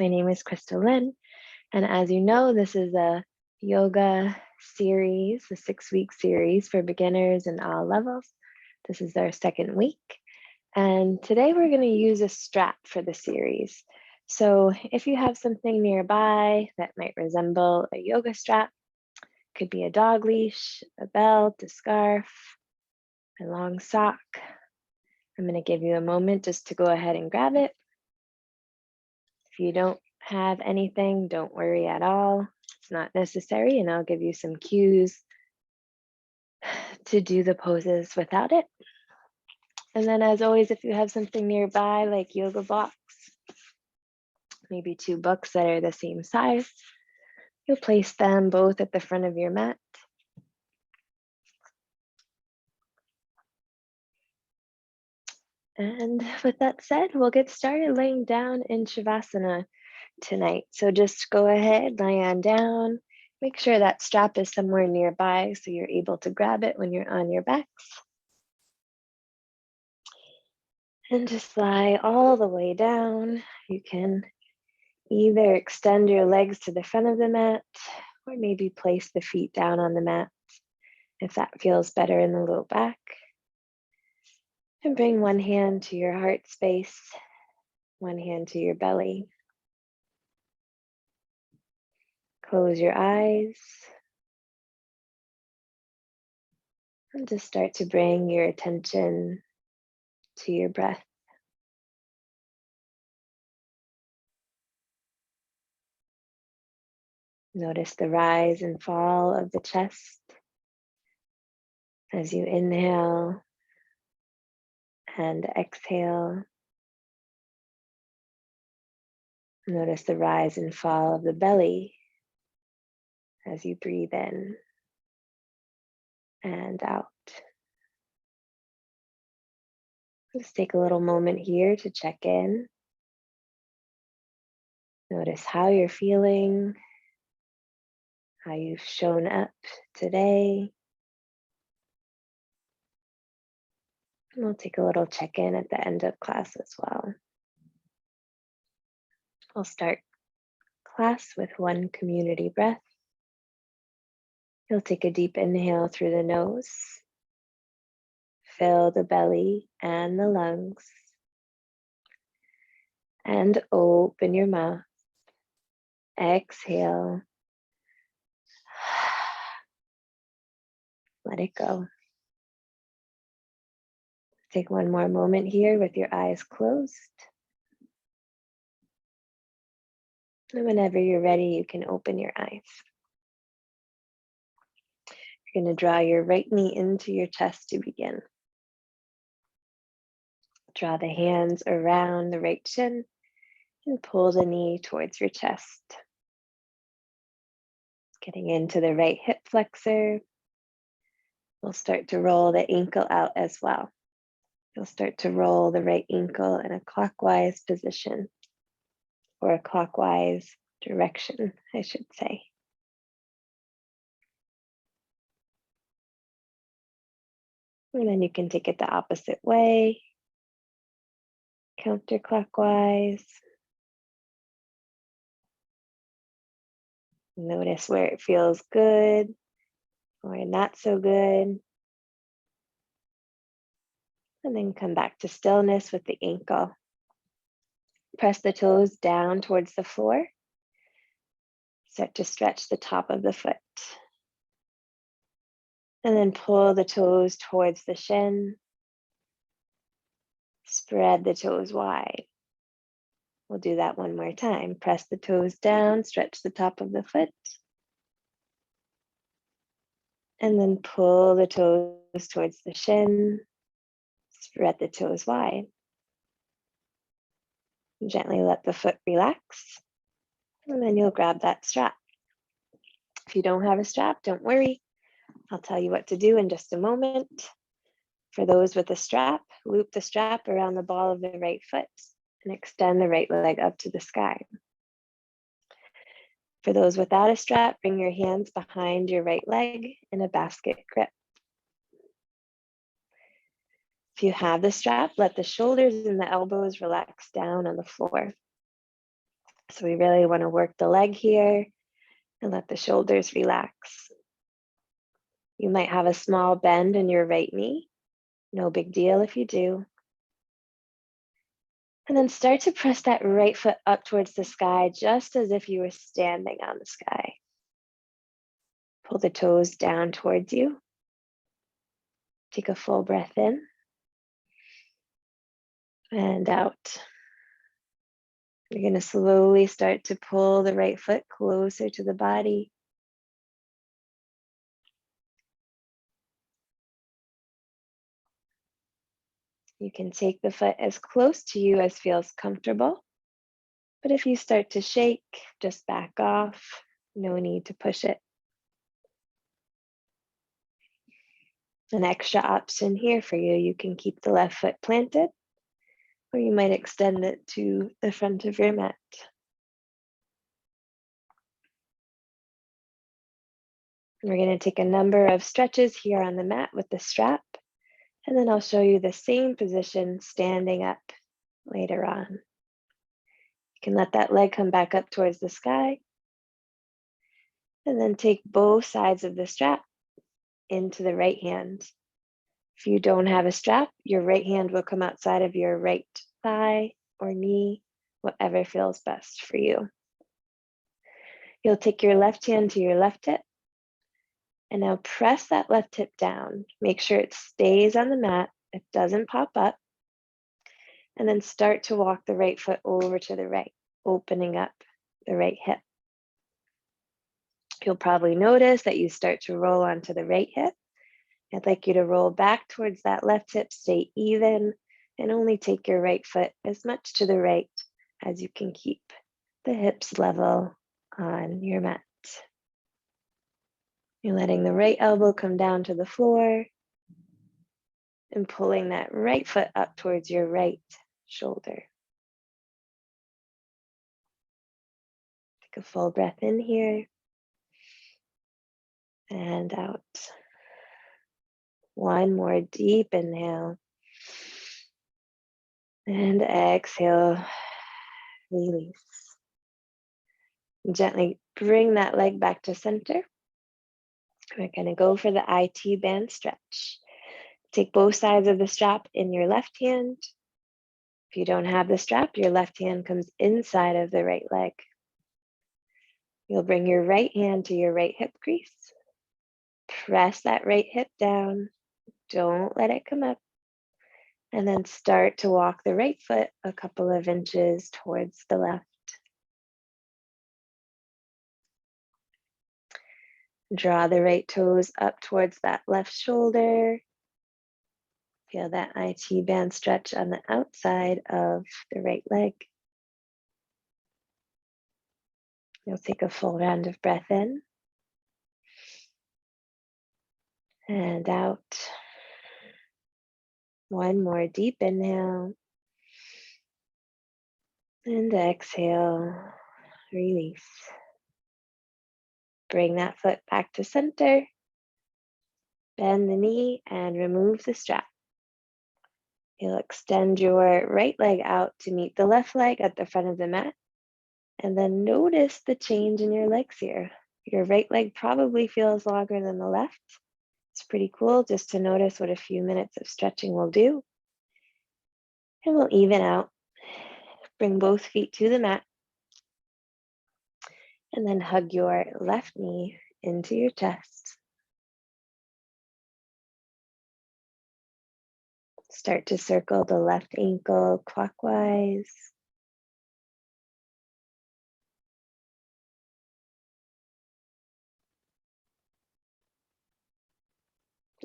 My name is Krysta-Lyn, and as you know, this is a yoga series, a 6-week series for beginners and all levels. This is our second week, and today we're going to use a strap for the series. So if you have something nearby that might resemble a yoga strap, could be a dog leash, a belt, a scarf, a long sock. I'm going to give you a moment just to go ahead and grab it. If you don't have anything, don't worry at all. It's not necessary, and I'll give you some cues to do the poses without it. And then as always, if you have something nearby like yoga blocks, maybe 2 books that are the same size, you'll place them both at the front of your mat. And with that said, we'll get started laying down in Shavasana tonight. So just go ahead, lie on down. Make sure that strap is somewhere nearby so you're able to grab it when you're on your backs. And just lie all the way down. You can either extend your legs to the front of the mat or maybe place the feet down on the mat if that feels better in the low back. And bring one hand to your heart space, one hand to your belly. Close your eyes and just start to bring your attention to your breath. Notice the rise and fall of the chest as you inhale and exhale. Notice the rise and fall of the belly as you breathe in and out. Just take a little moment here to check in. Notice how you're feeling, how you've shown up today. And we'll take a little check-in at the end of class as well. We'll start class with one community breath. You'll take a deep inhale through the nose. Fill the belly and the lungs. And open your mouth. Exhale. Let it go. Take one more moment here with your eyes closed. And whenever you're ready, you can open your eyes. You're going to draw your right knee into your chest to begin. Draw the hands around the right shin and pull the knee towards your chest. Getting into the right hip flexor. We'll start to roll the ankle out as well. You'll start to roll the right ankle in a clockwise position, or a clockwise direction, I should say. And then you can take it the opposite way, counterclockwise. Notice where it feels good or not so good. And then come back to stillness with the ankle. Press the toes down towards the floor. Start to stretch the top of the foot. And then pull the toes towards the shin. Spread the toes wide. We'll do that one more time. Press the toes down, stretch the top of the foot. And then pull the toes towards the shin. Spread the toes wide. Gently let the foot relax. And then you'll grab that strap. If you don't have a strap, don't worry. I'll tell you what to do in just a moment. For those with a strap, loop the strap around the ball of the right foot and extend the right leg up to the sky. For those without a strap, bring your hands behind your right leg in a basket grip. If you have the strap, let the shoulders and the elbows relax down on the floor. So we really want to work the leg here and let the shoulders relax. You might have a small bend in your right knee. No big deal if you do. And then start to press that right foot up towards the sky, just as if you were standing on the sky. Pull the toes down towards you. Take a full breath in and out. You're going to slowly start to pull the right foot closer to the body. You can take the foot as close to you as feels comfortable. But if you start to shake, just back off. No need to push it. An extra option here for you. You can keep the left foot planted, or you might extend it to the front of your mat. We're going to take a number of stretches here on the mat with the strap, and then I'll show you the same position standing up later on. You can let that leg come back up towards the sky, and then take both sides of the strap into the right hand. If you don't have a strap, your right hand will come outside of your right thigh or knee, whatever feels best for you. You'll take your left hand to your left hip, and now press that left hip down. Make sure it stays on the mat, it doesn't pop up. And then start to walk the right foot over to the right, opening up the right hip. You'll probably notice that you start to roll onto the right hip. I'd like you to roll back towards that left hip, stay even, and only take your right foot as much to the right as you can keep the hips level on your mat. You're letting the right elbow come down to the floor and pulling that right foot up towards your right shoulder. Take a full breath in here and out. One more deep inhale and exhale, release. Gently bring that leg back to center. We're going to go for the IT band stretch. Take both sides of the strap in your left hand. If you don't have the strap, your left hand comes inside of the right leg. You'll bring your right hand to your right hip crease. Press that right hip down. Don't let it come up. And then start to walk the right foot a couple of inches towards the left. Draw the right toes up towards that left shoulder. Feel that IT band stretch on the outside of the right leg. You'll take a full round of breath in and out. One more deep inhale and exhale, release. Bring that foot back to center. Bend the knee and remove the strap. You'll extend your right leg out to meet the left leg at the front of the mat. And then notice the change in your legs here. Your right leg probably feels longer than the left. It's pretty cool just to notice what a few minutes of stretching will do. And we'll even out. Bring both feet to the mat. And then hug your left knee into your chest. Start to circle the left ankle clockwise.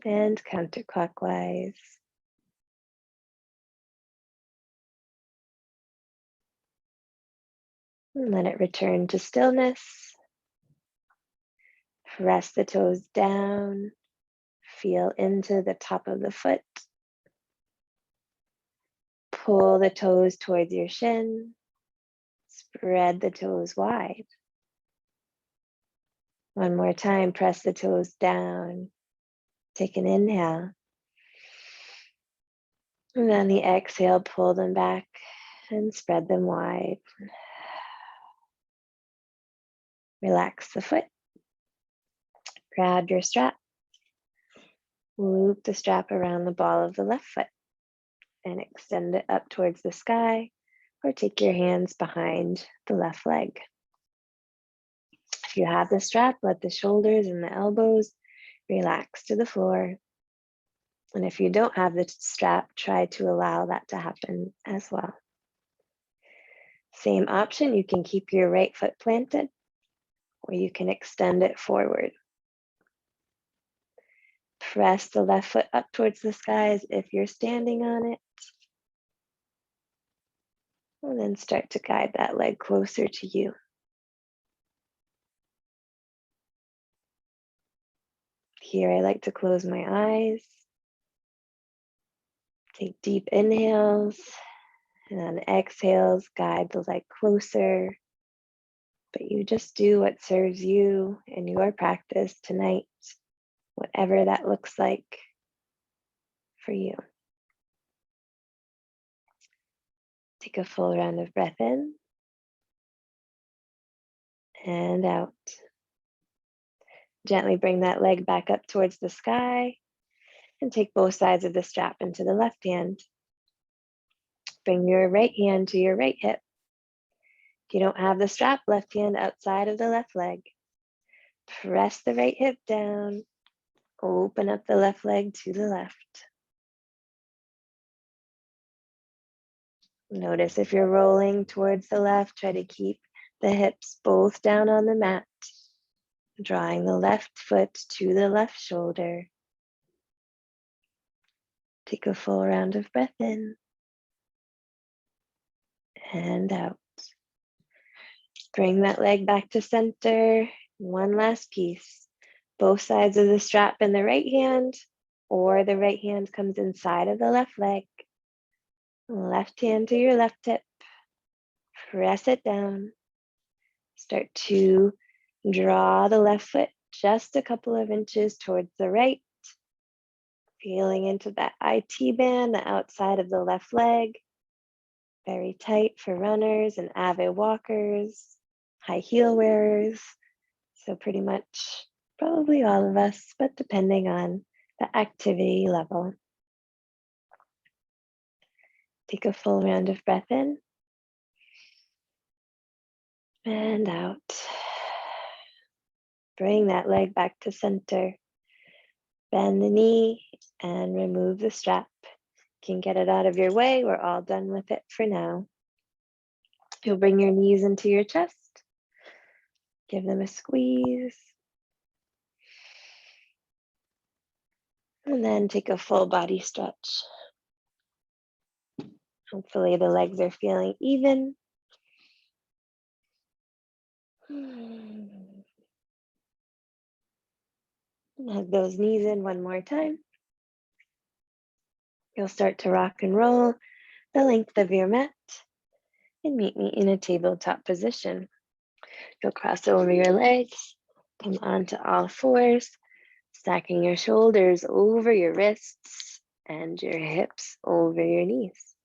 And counterclockwise. And let it return to stillness. Press the toes down. Feel into the top of the foot. Pull the toes towards your shin. Spread the toes wide. One more time, press the toes down. Take an inhale. And on the exhale, pull them back and spread them wide. Relax the foot. Grab your strap. Loop the strap around the ball of the left foot and extend it up towards the sky, or take your hands behind the left leg. If you have the strap, let the shoulders and the elbows relax to the floor. And if you don't have the strap, try to allow that to happen as well. Same option, you can keep your right foot planted, or you can extend it forward. Press the left foot up towards the sky as if you're standing on it. And then start to guide that leg closer to you. Here, I like to close my eyes. Take deep inhales, and on exhales, guide the leg closer. But you just do what serves you in your practice tonight, whatever that looks like for you. Take a full round of breath in and out. Gently bring that leg back up towards the sky and take both sides of the strap into the left hand. Bring your right hand to your right hip. If you don't have the strap, left hand outside of the left leg. Press the right hip down. Open up the left leg to the left. Notice if you're rolling towards the left, try to keep the hips both down on the mat. Drawing the left foot to the left shoulder. Take a full round of breath in and out. Bring that leg back to center. One last piece. Both sides of the strap in the right hand, or the right hand comes inside of the left leg. Left hand to your left hip. Press it down. Start to draw the left foot just a couple of inches towards the right. Feeling into that IT band, the outside of the left leg. Very tight for runners and avid walkers, high heel wearers. So pretty much probably all of us, but depending on the activity level. Take a full round of breath in and out. Bring that leg back to center. Bend the knee and remove the strap. You can get it out of your way. We're all done with it for now. You'll bring your knees into your chest. Give them a squeeze. And then take a full body stretch. Hopefully the legs are feeling even. Hug those knees in one more time. You'll start to rock and roll the length of your mat and meet me in a tabletop position. You'll cross over your legs, come onto all fours, stacking your shoulders over your wrists and your hips over your knees.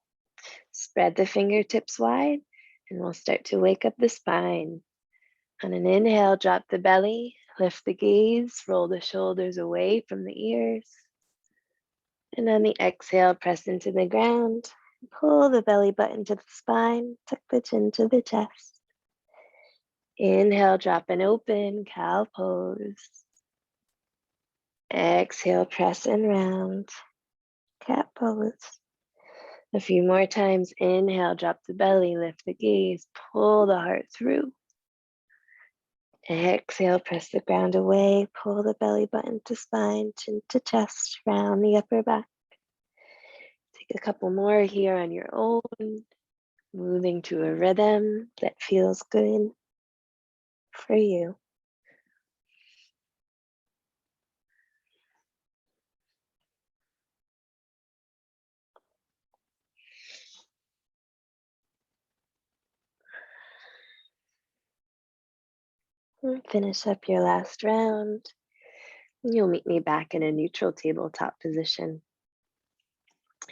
Spread the fingertips wide and we'll start to wake up the spine. On an inhale, drop the belly, lift the gaze, roll the shoulders away from the ears. And on the exhale, press into the ground, pull the belly button to the spine, tuck the chin to the chest. Inhale, drop and open, cow pose. Exhale, press and round, cat pose. A few more times. Inhale, drop the belly, lift the gaze, pull the heart through. Exhale, press the ground away, pull the belly button to spine, chin to chest, round the upper back. Take a couple more here on your own, moving to a rhythm that feels good for you. And finish up your last round. You'll meet me back in a neutral tabletop position.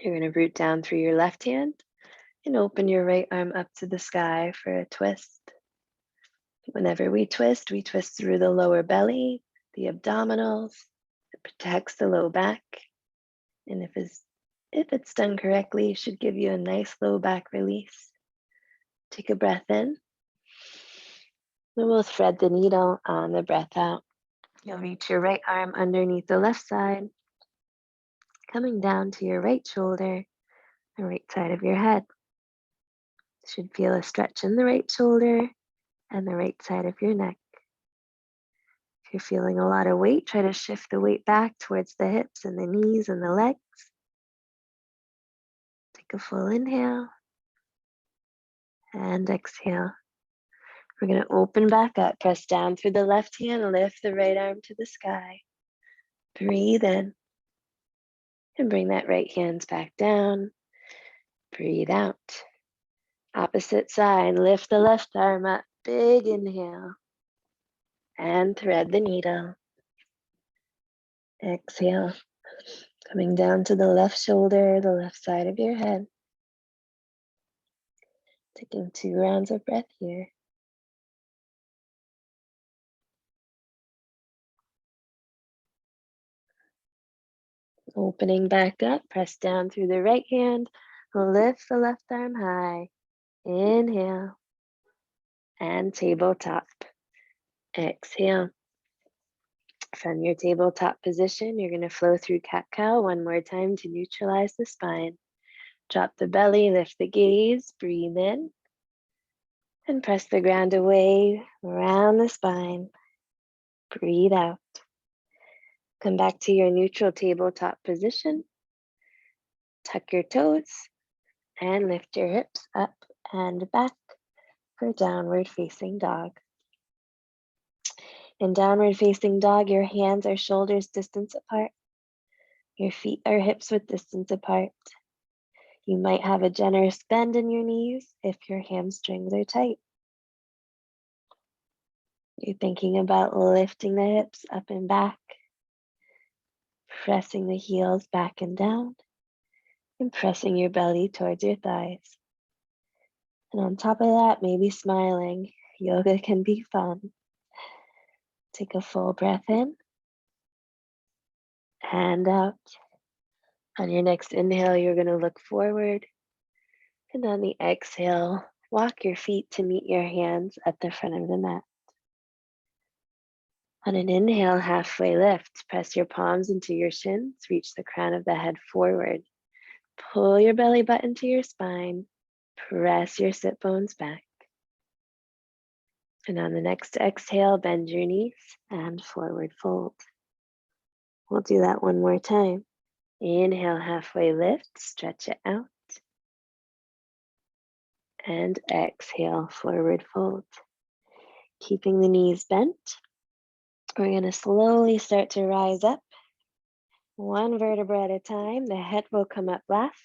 You're going to root down through your left hand and open your right arm up to the sky for a twist. Whenever we twist through the lower belly, the abdominals. It protects the low back. And if it's done correctly, it should give you a nice low back release. Take a breath in. And we'll thread the needle on the breath out. You'll reach your right arm underneath the left side, coming down to your right shoulder, the right side of your head. You should feel a stretch in the right shoulder and the right side of your neck. If you're feeling a lot of weight, try to shift the weight back towards the hips and the knees and the legs. Take a full inhale and exhale. We're going to open back up, press down through the left hand, lift the right arm to the sky. Breathe in and bring that right hand back down. Breathe out. Opposite side, lift the left arm up, big inhale. And thread the needle. Exhale, coming down to the left shoulder, the left side of your head. Taking 2 rounds of breath here. Opening back up, press down through the right hand, lift the left arm high. Inhale. And tabletop. Exhale. From your tabletop position, you're going to flow through cat-cow one more time to neutralize the spine. Drop the belly, lift the gaze, breathe in. And press the ground away around the spine. Breathe out. Come back to your neutral tabletop position. Tuck your toes and lift your hips up and back for downward facing dog. In downward facing dog, your hands are shoulders distance apart. Your feet are hips width distance apart. You might have a generous bend in your knees if your hamstrings are tight. You're thinking about lifting the hips up and back, pressing the heels back and down, and pressing your belly towards your thighs. And on top of that, maybe smiling. Yoga can be fun. Take a full breath in and out. On your next inhale, you're going to look forward. And on the exhale, walk your feet to meet your hands at the front of the mat. On an inhale, halfway lift, press your palms into your shins, reach the crown of the head forward. Pull your belly button to your spine, press your sit bones back. And on the next exhale, bend your knees and forward fold. We'll do that one more time. Inhale, halfway lift, stretch it out. And exhale, forward fold. Keeping the knees bent. We're going to slowly start to rise up. One vertebra at a time. The head will come up last.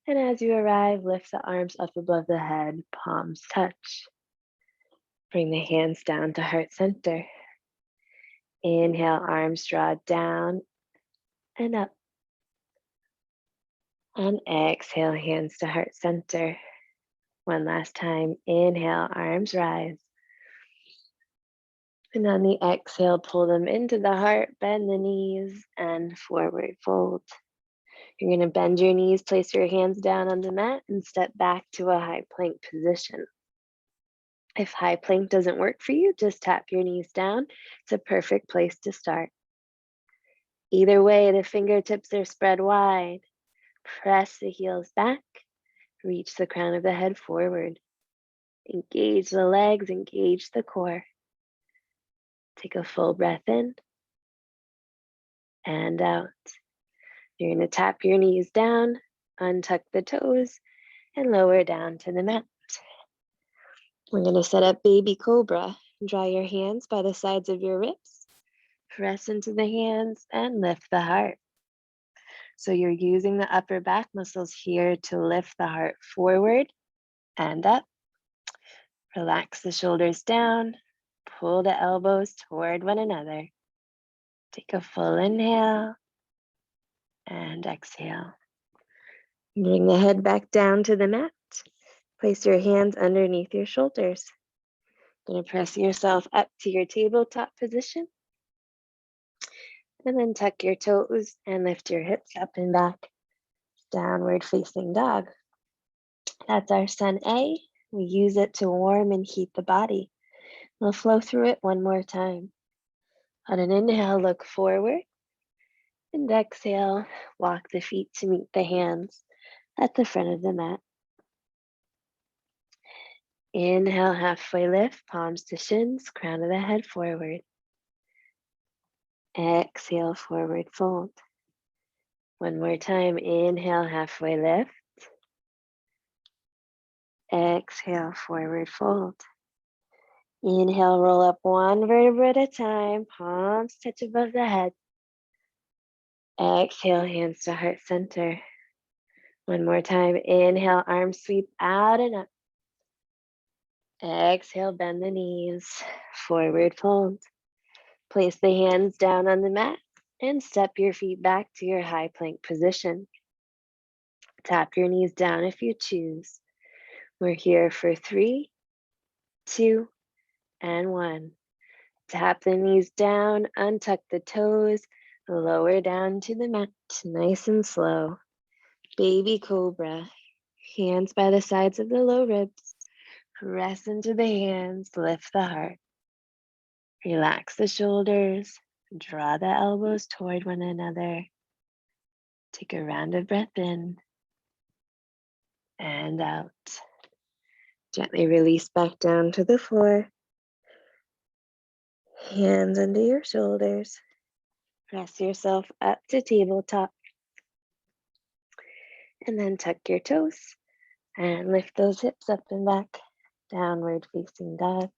And as you arrive, lift the arms up above the head, palms touch. Bring the hands down to heart center. Inhale, arms draw down and up. And exhale, hands to heart center. One last time. Inhale, arms rise. And on the exhale, pull them into the heart, bend the knees, and forward fold. You're going to bend your knees, place your hands down on the mat, and step back to a high plank position. If high plank doesn't work for you, just tap your knees down. It's a perfect place to start. Either way, the fingertips are spread wide. Press the heels back. Reach the crown of the head forward. Engage the legs, engage the core. Take a full breath in and out. You're going to tap your knees down, untuck the toes, and lower down to the mat. We're going to set up baby cobra. Draw your hands by the sides of your ribs. Press into the hands and lift the heart. So you're using the upper back muscles here to lift the heart forward and up. Relax the shoulders down. Pull the elbows toward one another. Take a full inhale and exhale. Bring the head back down to the mat. Place your hands underneath your shoulders. Gonna press yourself up to your tabletop position. And then tuck your toes and lift your hips up and back. Downward facing dog. That's our sun A. We use it to warm and heat the body. We'll flow through it one more time. On an inhale, look forward. And exhale, walk the feet to meet the hands at the front of the mat. Inhale, halfway lift, palms to shins, crown of the head forward. Exhale, forward fold. One more time, inhale, halfway lift. Exhale, forward fold. Inhale, roll up one vertebra at a time, palms touch above the head. Exhale, hands to heart center. One more time, inhale, arms sweep out and up. Exhale, bend the knees, forward fold. Place the hands down on the mat and step your feet back to your high plank position. Tap your knees down if you choose. We're here for 3, 2, and 1. Tap the knees down, untuck the toes, lower down to the mat, nice and slow. Baby cobra, hands by the sides of the low ribs. Press into the hands, lift the heart. Relax the shoulders, draw the elbows toward one another. Take a round of breath in and out. Gently release back down to the floor. Hands under your shoulders. Press yourself up to tabletop. And then tuck your toes and lift those hips up and back. Downward facing dog.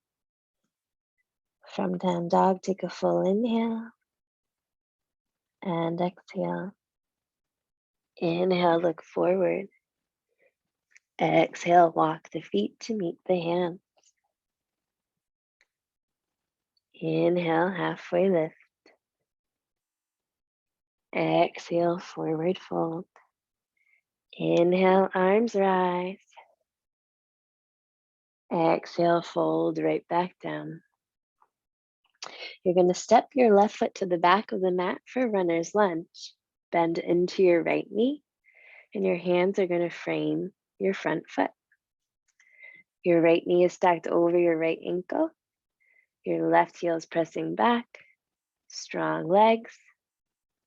From down dog, take a full inhale and exhale. Inhale, look forward. Exhale, walk the feet to meet the hands. Inhale, halfway lift. Exhale, forward fold. Inhale, arms rise. Exhale, fold right back down. You're going to step your left foot to the back of the mat for runner's lunge. Bend into your right knee, and your hands are going to frame your front foot. Your right knee is stacked over your right ankle. Your left heel is pressing back. Strong legs.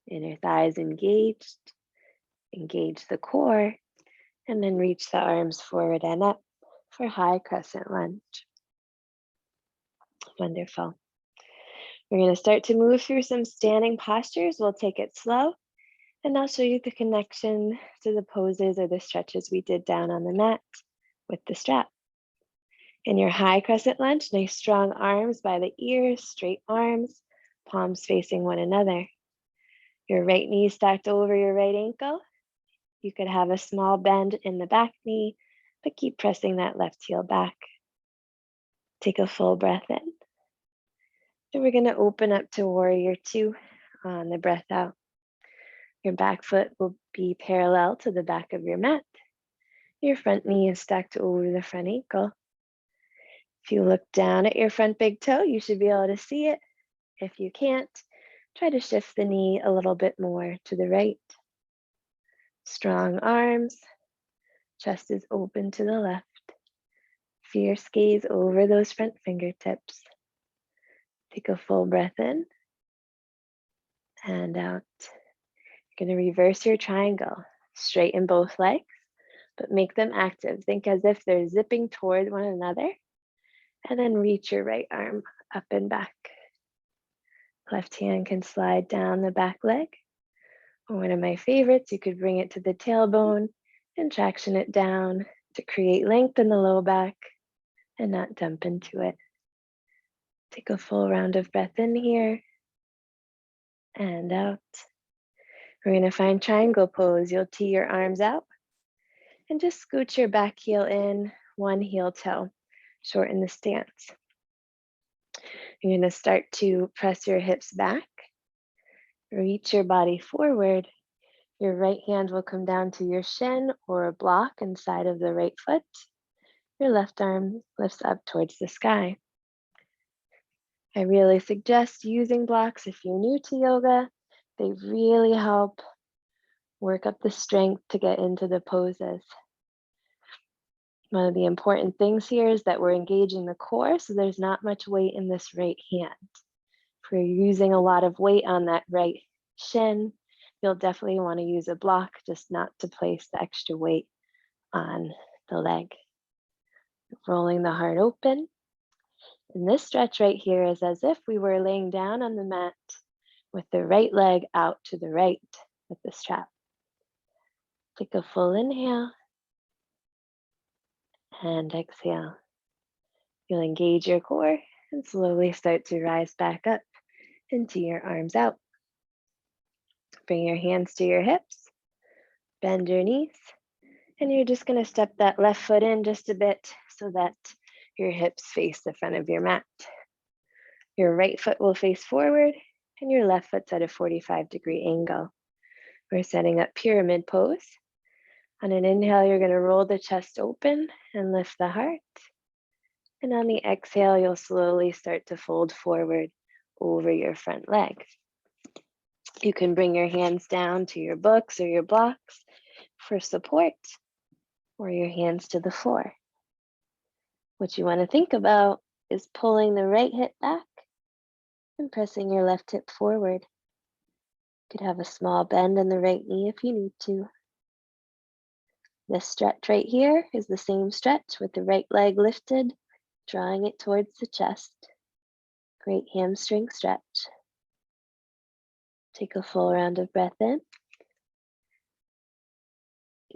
Inner thighs engaged. Engage the core. And then reach the arms forward and up for high crescent lunge. Wonderful. We're going to start to move through some standing postures. We'll take it slow, and I'll show you the connection to the poses or the stretches we did down on the mat with the strap. In your high crescent lunge, nice strong arms by the ears, straight arms, palms facing one another. Your right knee stacked over your right ankle. You could have a small bend in the back knee, but keep pressing that left heel back. Take a full breath in. And we're going to open up to warrior 2 on the breath out. Your back foot will be parallel to the back of your mat. Your front knee is stacked over the front ankle. If you look down at your front big toe, you should be able to see it. If you can't, try to shift the knee a little bit more to the right. Strong arms, chest is open to the left. Fierce gaze over those front fingertips. Take a full breath in and out. You're going to reverse your triangle. Straighten both legs, but make them active. Think as if they're zipping toward one another. And then reach your right arm up and back. Left hand can slide down the back leg. Or one of my favorites, you could bring it to the tailbone and traction it down to create length in the low back and not dump into it. Take a full round of breath in here and out. We're going to find triangle pose. You'll tee your arms out and just scoot your back heel in, one heel toe. Shorten the stance. You're going to start to press your hips back. Reach your body forward. Your right hand will come down to your shin or a block inside of the right foot. Your left arm lifts up towards the sky. I really suggest using blocks if you're new to yoga. They really help work up the strength to get into the poses. One of the important things here is that we're engaging the core, so there's not much weight in this right hand. If you're using a lot of weight on that right shin, you'll definitely want to use a block, just not to place the extra weight on the leg. Rolling the heart open. And this stretch right here is as if we were laying down on the mat with the right leg out to the right with the strap. Take a full inhale and exhale. You'll engage your core and slowly start to rise back up into your arms out. Bring your hands to your hips, bend your knees, and you're just going to step that left foot in just a bit so that your hips face the front of your mat. Your right foot will face forward and your left foot's at a 45-degree angle. We're setting up pyramid pose. On an inhale, you're going to roll the chest open and lift the heart. And on the exhale, you'll slowly start to fold forward over your front leg. You can bring your hands down to your books or your blocks for support, or your hands to the floor. What you want to think about is pulling the right hip back and pressing your left hip forward. You could have a small bend in the right knee if you need to. This stretch right here is the same stretch with the right leg lifted, drawing it towards the chest. Great hamstring stretch. Take a full round of breath in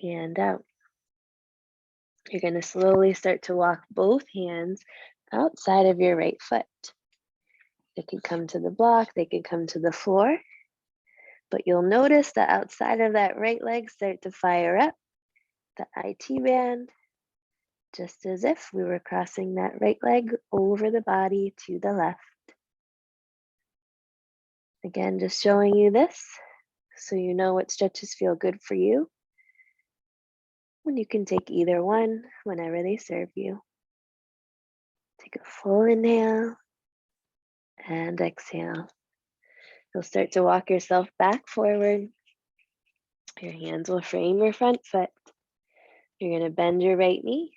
and out. You're going to slowly start to walk both hands outside of your right foot. They can come to the block, they can come to the floor, but you'll notice that outside of that right leg start to fire up the IT band, just as if we were crossing that right leg over the body to the left. Again, just showing you this so you know what stretches feel good for you. When you can take either one whenever they serve you. Take a full inhale and exhale. You'll start to walk yourself back forward. Your hands will frame your front foot. You're going to bend your right knee,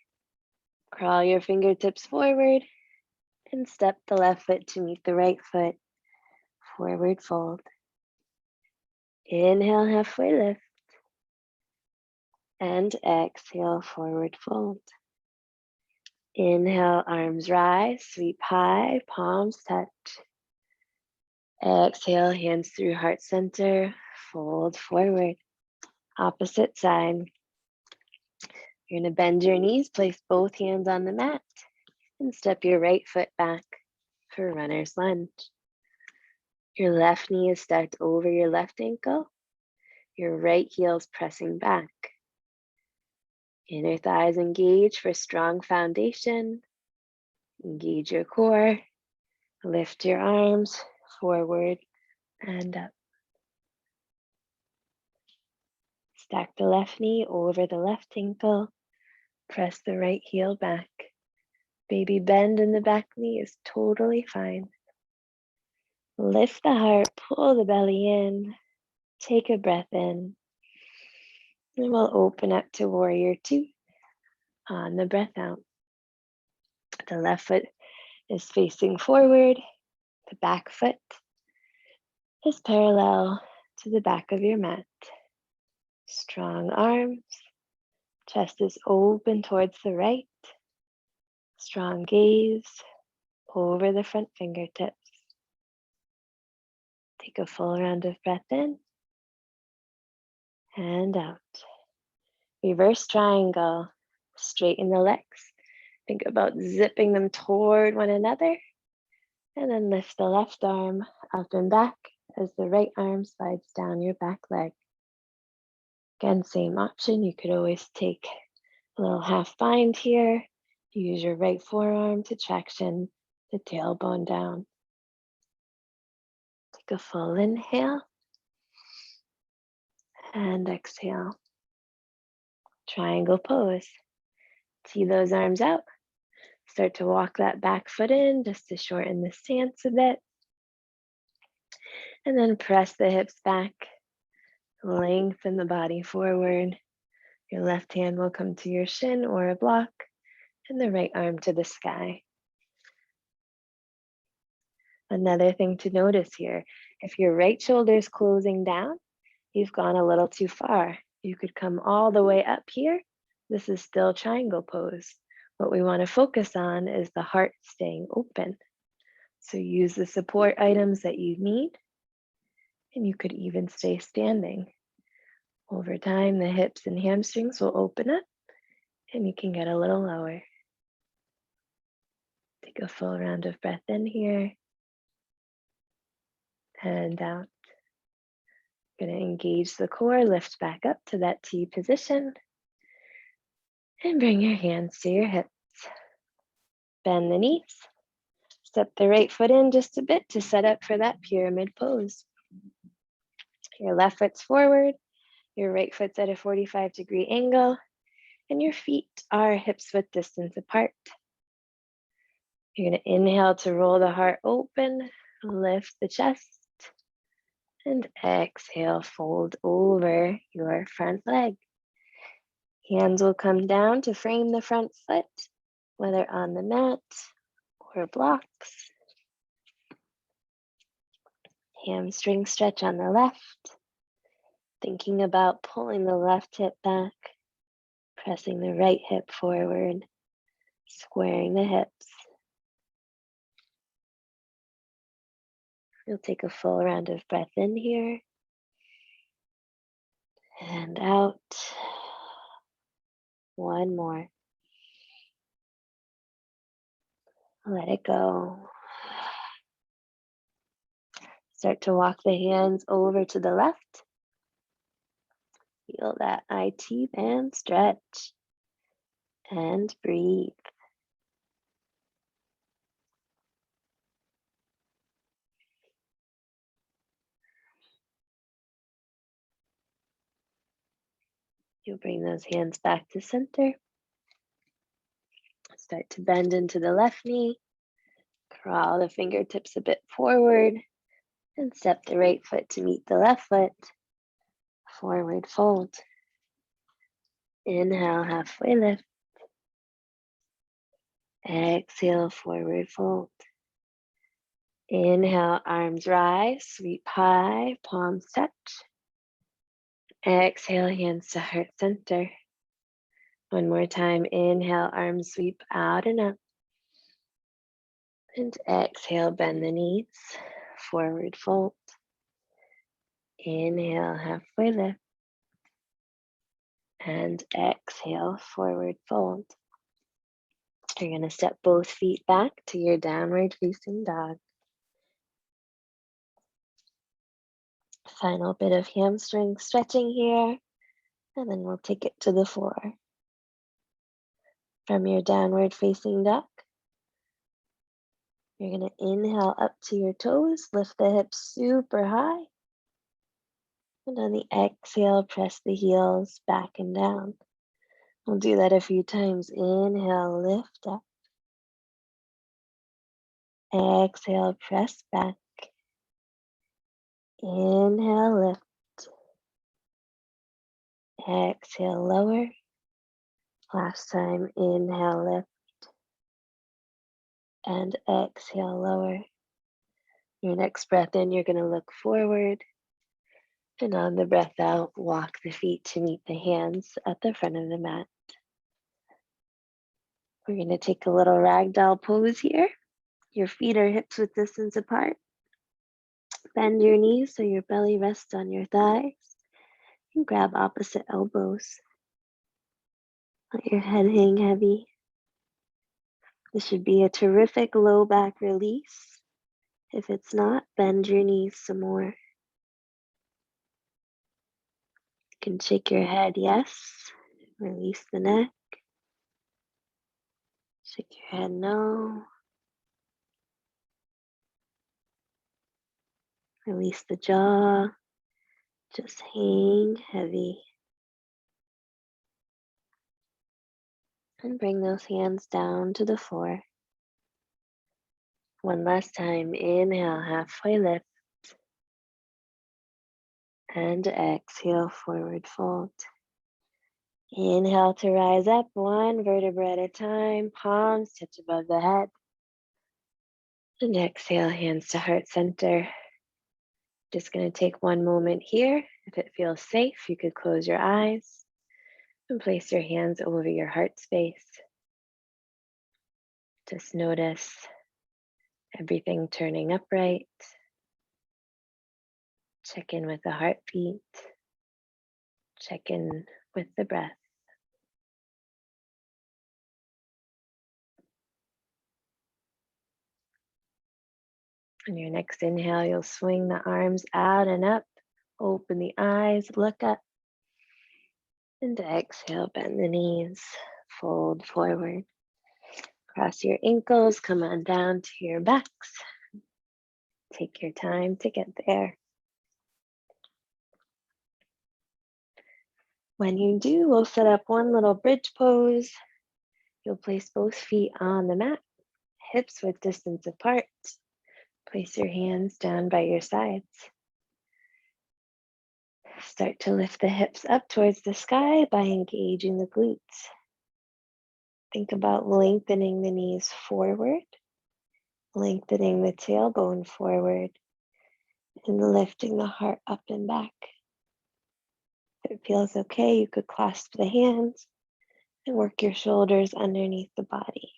crawl your fingertips forward, and step the left foot to meet the right foot. Forward fold. Inhale, halfway lift. And exhale, forward fold. Inhale, arms rise, sweep high, palms touch. Exhale, hands through heart center, fold forward. Opposite side. You're going to bend your knees, place both hands on the mat, and step your right foot back for runner's lunge. Your left knee is stacked over your left ankle. Your right heel is pressing back. Inner thighs engage for strong foundation. Engage your core. Lift your arms forward and up. Stack the left knee over the left ankle. Press the right heel back. Baby bend in the back knee is totally fine. Lift the heart, pull the belly in. Take a breath in. And we'll open up to warrior two on the breath out. The left foot is facing forward. The back foot is parallel to the back of your mat. Strong arms. Chest is open towards the right. Strong gaze over the front fingertips. Take a full round of breath in and out. Reverse triangle. Straighten the legs. Think about zipping them toward one another. And then lift the left arm up and back as the right arm slides down your back leg. Again, same option. You could always take a little half bind here. Use your right forearm to traction the tailbone down. Take a full inhale and exhale. Triangle pose. See those arms out. Start to walk that back foot in just to shorten the stance a bit. And then press the hips back, lengthen the body forward. Your left hand will come to your shin or a block, and the right arm to the sky. Another thing to notice here, if your right shoulder is closing down, you've gone a little too far. You could come all the way up here. This is still triangle pose. What we want to focus on is the heart staying open. So use the support items that you need, and you could even stay standing. Over time, the hips and hamstrings will open up, and you can get a little lower. Take a full round of breath in here and out. Going to engage the core, lift back up to that T position, and bring your hands to your hips. Bend the knees. Step the right foot in just a bit to set up for that pyramid pose. Your left foot's forward, your right foot's at a 45-degree angle, and your feet are hips width distance apart. You're going to inhale to roll the heart open, lift the chest, and exhale, fold over your front leg. Hands will come down to frame the front foot, whether on the mat or blocks. Hamstring stretch on the left. Thinking about pulling the left hip back, pressing the right hip forward, squaring the hips. You'll take a full round of breath in here and out. One more. Let it go. Start to walk the hands over to the left. Feel that IT band stretch and breathe. You'll bring those hands back to center. Start to bend into the left knee. Crawl the fingertips a bit forward and step the right foot to meet the left foot. Forward fold. Inhale, halfway lift. Exhale, forward fold. Inhale, arms rise, sweep high, palms touch. Exhale, hands to heart center. One more time, inhale, arms sweep out and up. And exhale, bend the knees, forward fold. Inhale, halfway lift. And exhale, forward fold. You're going to step both feet back to your downward facing dog. Final bit of hamstring stretching here, and then we'll take it to the floor. From your downward facing dog, you're going to inhale up to your toes, lift the hips super high. And on the exhale, press the heels back and down. We'll do that a few times. Inhale, lift up. Exhale, press back. Inhale, lift. Exhale, lower. Last time, inhale, lift. And exhale, lower. Your next breath in, you're going to look forward. And on the breath out, walk the feet to meet the hands at the front of the mat. We're going to take a little ragdoll pose here. Your feet are hips width distance apart. Bend your knees so your belly rests on your thighs. And grab opposite elbows. Let your head hang heavy. This should be a terrific low back release. If it's not, bend your knees some more. You can shake your head yes. Release the neck. Shake your head no. Release the jaw. Just hang heavy. And bring those hands down to the floor. One last time, inhale, halfway lift, and exhale, forward fold. Inhale to rise up, one vertebra at a time, palms touch above the head. And exhale, hands to heart center. Just going to take one moment here. If it feels safe, you could close your eyes and place your hands over your heart space. Just notice everything turning upright. Check in with the heartbeat. Check in with the breath. On your next inhale, you'll swing the arms out and up. Open the eyes, look up. And exhale, bend the knees, fold forward. Cross your ankles, come on down to your backs. Take your time to get there. When you do, we'll set up one little bridge pose. You'll place both feet on the mat, hips width distance apart. Place your hands down by your sides. Start to lift the hips up towards the sky by engaging the glutes. Think about lengthening the knees forward, lengthening the tailbone forward, and lifting the heart up and back. If it feels okay, you could clasp the hands and work your shoulders underneath the body.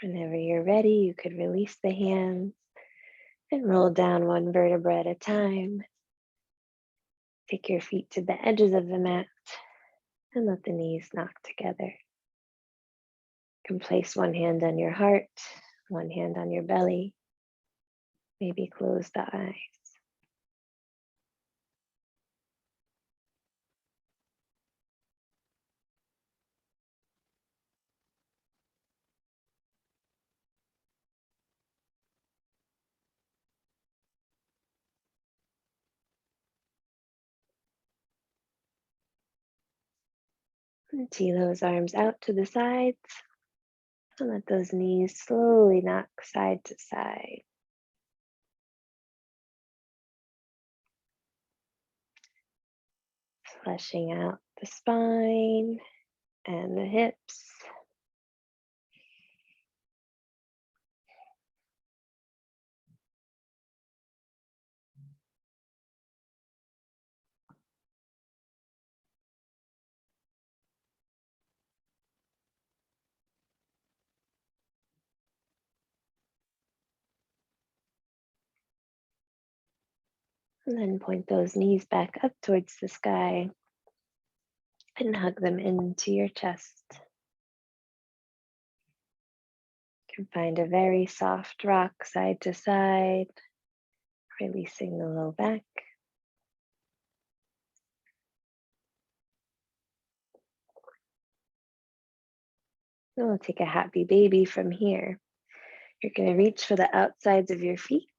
Whenever you're ready, you could release the hands and roll down one vertebra at a time. Take your feet to the edges of the mat and let the knees knock together. You can place one hand on your heart, one hand on your belly. Maybe close the eyes. And tee those arms out to the sides and let those knees slowly knock side to side. Fleshing out the spine and the hips. And then point those knees back up towards the sky and hug them into your chest. You can find a very soft rock side to side, releasing the low back. And we'll take a happy baby from here. You're going to reach for the outsides of your feet.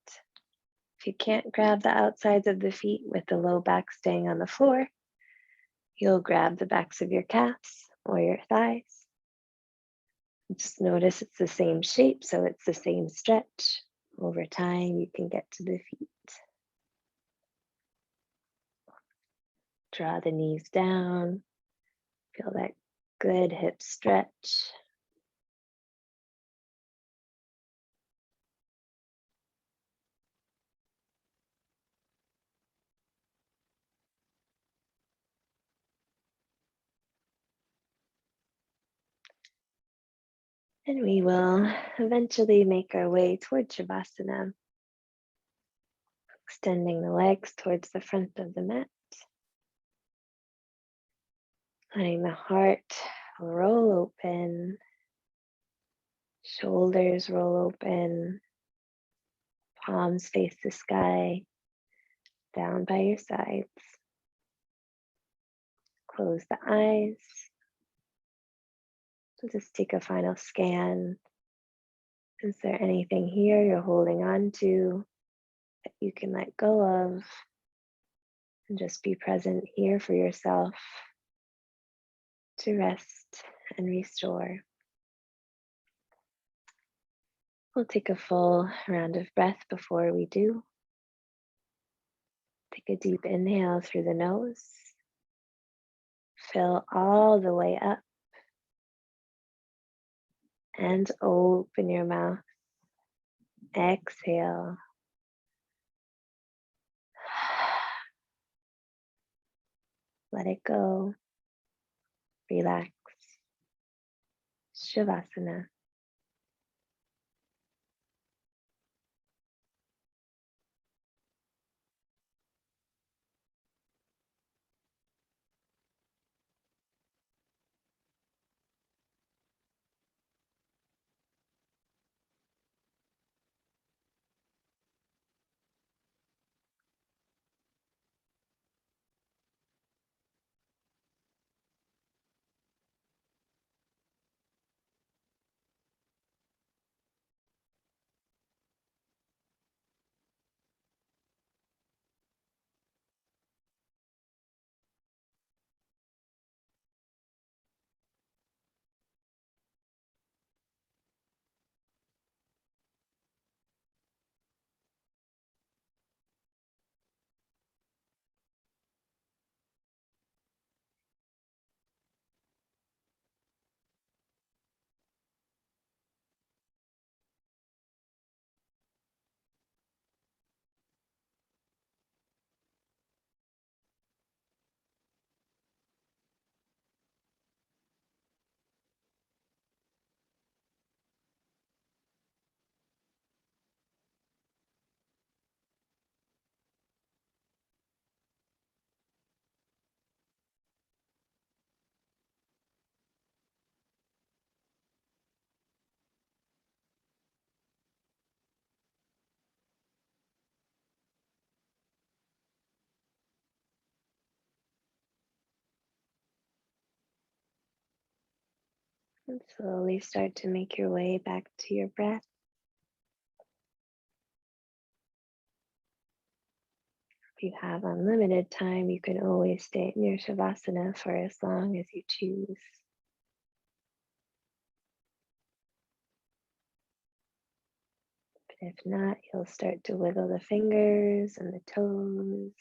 If you can't grab the outsides of the feet with the low back staying on the floor, you'll grab the backs of your calves or your thighs. Just notice it's the same shape, so it's the same stretch. Over time, you can get to the feet. Draw the knees down. Feel that good hip stretch. And we will eventually make our way towards Shavasana, extending the legs towards the front of the mat. Letting the heart roll open, shoulders roll open, palms face the sky, down by your sides. Close the eyes. Just take a final scan. Is there anything here you're holding on to that you can let go of? And just be present here for yourself to rest and restore. We'll take a full round of breath before we do. Take a deep inhale through the nose. Fill all the way up and open your mouth. Exhale. Let it go. Relax. Shavasana. And slowly start to make your way back to your breath. If you have unlimited time, you can always stay in your Shavasana for as long as you choose. But if not, you'll start to wiggle the fingers and the toes.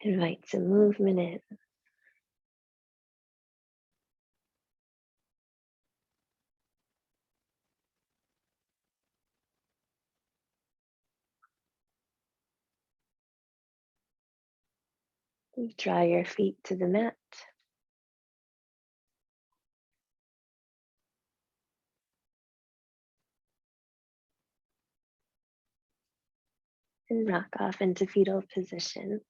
Invite some movement in. Draw your feet to the mat. And rock off into fetal position.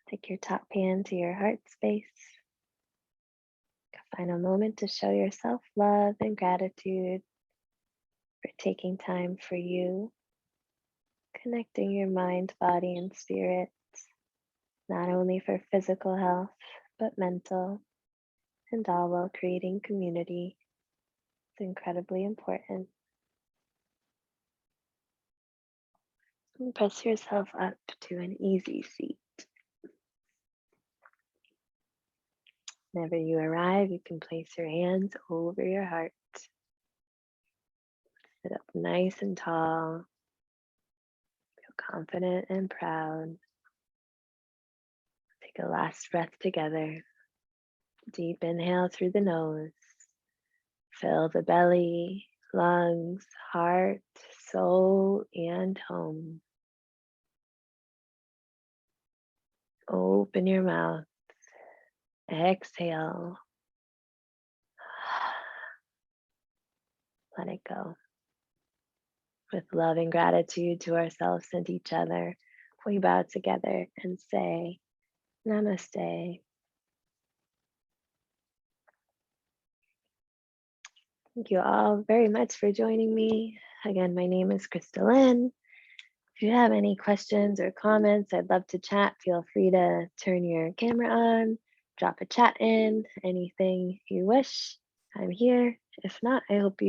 Take your top hand to your heart space. A final moment to show yourself love and gratitude for taking time for you, connecting your mind, body, and spirit, not only for physical health, but mental, and all while creating community. It's incredibly important. And press yourself up to an easy seat. Whenever you arrive, you can place your hands over your heart. Sit up nice and tall. Feel confident and proud. Take a last breath together. Deep inhale through the nose. Fill the belly, lungs, heart, soul, and home. Open your mouth. Exhale. Let it go. With love and gratitude to ourselves and each other, we bow together and say, Namaste. Thank you all very much for joining me. Again, my name is Krysta-Lyn. If you have any questions or comments, I'd love to chat. Feel free to turn your camera on, drop a chat in, anything you wish. I'm here. If not, I hope you